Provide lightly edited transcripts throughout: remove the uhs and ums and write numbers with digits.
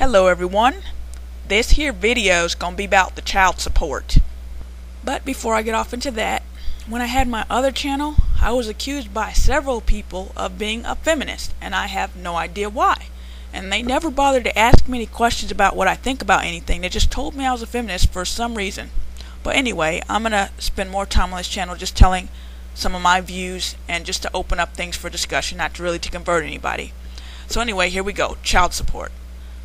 Hello everyone, this here video is going to be about the child support. But before I get off into that, when I had my other channel, I was accused by several people of being a feminist, and I have no idea why. And they never bothered to ask me any questions about what I think about anything. They just told me I was a feminist for some reason. But anyway, I'm going to spend more time on this channel just telling some of my views and just to open up things for discussion, not really to convert anybody. So anyway, here we go. Child support.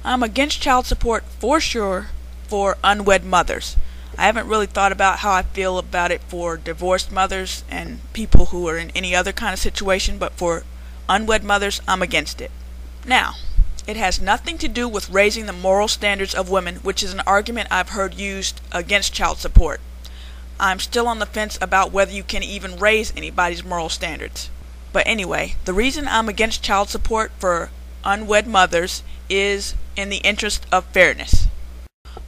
I'm against child support for sure for unwed mothers. I haven't really thought about how I feel about it for divorced mothers and people who are in any other kind of situation, but for unwed mothers, I'm against it. Now, it has nothing to do with raising the moral standards of women, which is an argument I've heard used against child support. I'm still on the fence about whether you can even raise anybody's moral standards. But anyway, the reason I'm against child support for unwed mothers is in the interest of fairness.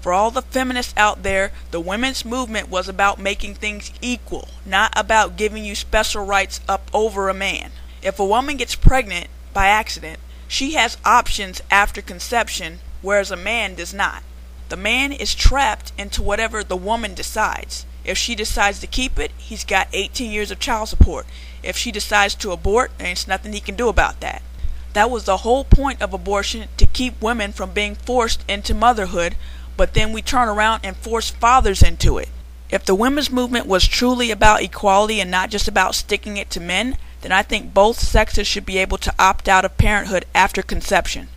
For all the feminists out there, the women's movement was about making things equal, not about giving you special rights up over a man. If a woman gets pregnant by accident, she has options after conception, whereas a man does not. The man is trapped into whatever the woman decides. If she decides to keep it, he's got 18 years of child support. If she decides to abort, there's nothing he can do about that. That was the whole point of abortion, to keep women from being forced into motherhood, but then we turn around and force fathers into it. If the women's movement was truly about equality and not just about sticking it to men, then I think both sexes should be able to opt out of parenthood after conception.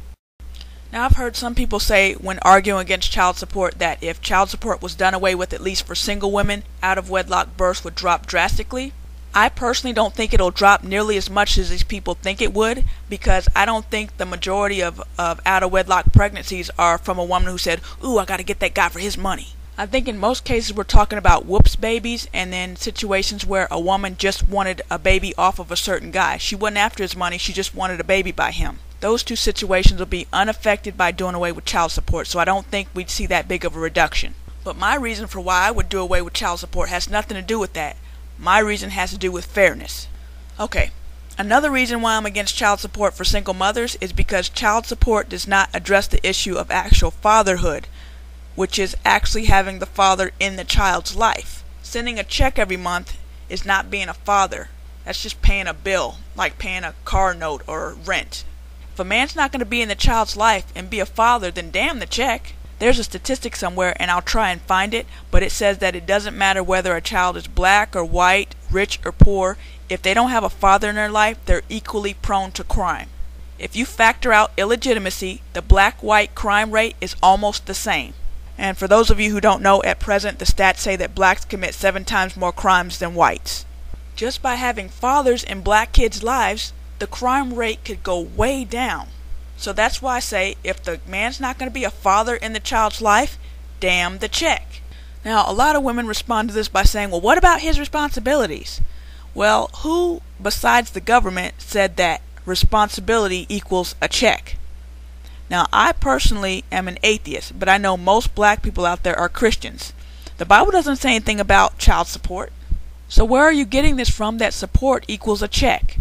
Now, I've heard some people say when arguing against child support that if child support was done away with, at least for single women, out of wedlock births would drop drastically. I personally don't think it'll drop nearly as much as these people think it would, because I don't think the majority of out-of-wedlock pregnancies are from a woman who said, "Ooh, I gotta get that guy for his money." I think in most cases we're talking about whoops babies, and then situations where a woman just wanted a baby off of a certain guy. She wasn't after his money, she just wanted a baby by him. Those two situations will be unaffected by doing away with child support, so I don't think we'd see that big of a reduction. But my reason for why I would do away with child support has nothing to do with that. My reason has to do with fairness. Okay, another reason why I'm against child support for single mothers is because child support does not address the issue of actual fatherhood, which is actually having the father in the child's life. Sending a check every month is not being a father. That's just paying a bill, like paying a car note or rent. If a man's not going to be in the child's life and be a father, then damn the check. There's a statistic somewhere, and I'll try and find it, but it says that it doesn't matter whether a child is black or white, rich or poor. If they don't have a father in their life, they're equally prone to crime. If you factor out illegitimacy, the black-white crime rate is almost the same. And for those of you who don't know, at present the stats say that blacks commit 7 times more crimes than whites. Just by having fathers in black kids' lives, the crime rate could go way down. So that's why I say, if the man's not going to be a father in the child's life, damn the check. Now, a lot of women respond to this by saying, well, what about his responsibilities? Well, who besides the government said that responsibility equals a check? Now, I personally am an atheist, but I know most black people out there are Christians. The Bible doesn't say anything about child support. So where are you getting this from, that support equals a check?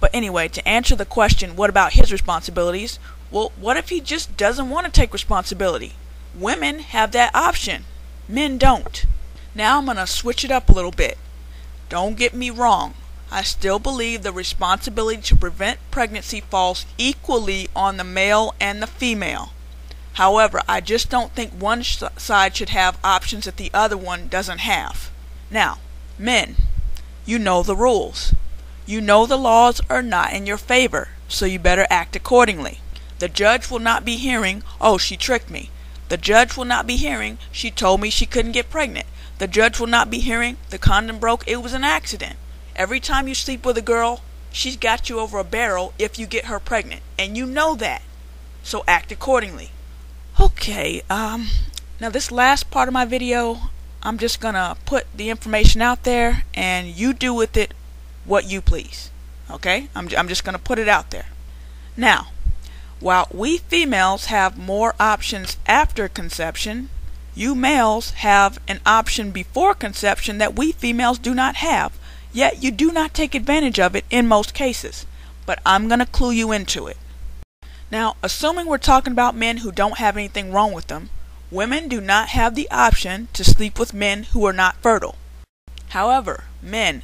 But anyway, to answer the question, what about his responsibilities? Well, what if he just doesn't want to take responsibility? Women have that option. Men don't. Now I'm going to switch it up a little bit. Don't get me wrong. I still believe the responsibility to prevent pregnancy falls equally on the male and the female. However, I just don't think one side should have options that the other one doesn't have. Now, men, you know the rules. You know the laws are not in your favor, so you better act accordingly. The judge will not be hearing, "Oh, she tricked me." The judge will not be hearing, "She told me she couldn't get pregnant." The judge will not be hearing, "The condom broke, it was an accident." Every time you sleep with a girl, she's got you over a barrel if you get her pregnant, and you know that. So act accordingly. Okay, now this last part of my video, I'm just gonna put the information out there, and you do with it what you please. Okay, I'm just going to put it out there. Now, while we females have more options after conception, you males have an option before conception that we females do not have, yet you do not take advantage of it in most cases. But I'm going to clue you into it. Now, assuming we're talking about men who don't have anything wrong with them, women do not have the option to sleep with men who are not fertile. However, men,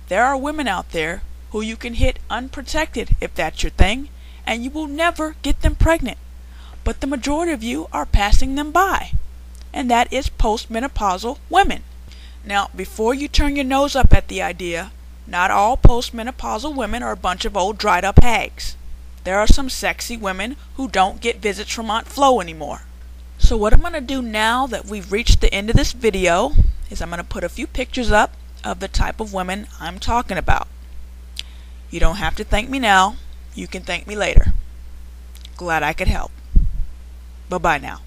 there are women out there who you can hit unprotected if that's your thing, and you will never get them pregnant. But the majority of you are passing them by, and that is postmenopausal women. Now, before you turn your nose up at the idea, not all postmenopausal women are a bunch of old dried up hags. There are some sexy women who don't get visits from Aunt Flo anymore. So what I'm going to do now that we've reached the end of this video is I'm going to put a few pictures up of the type of women I'm talking about. You don't have to thank me now. You can thank me later. Glad I could help. Bye-bye now.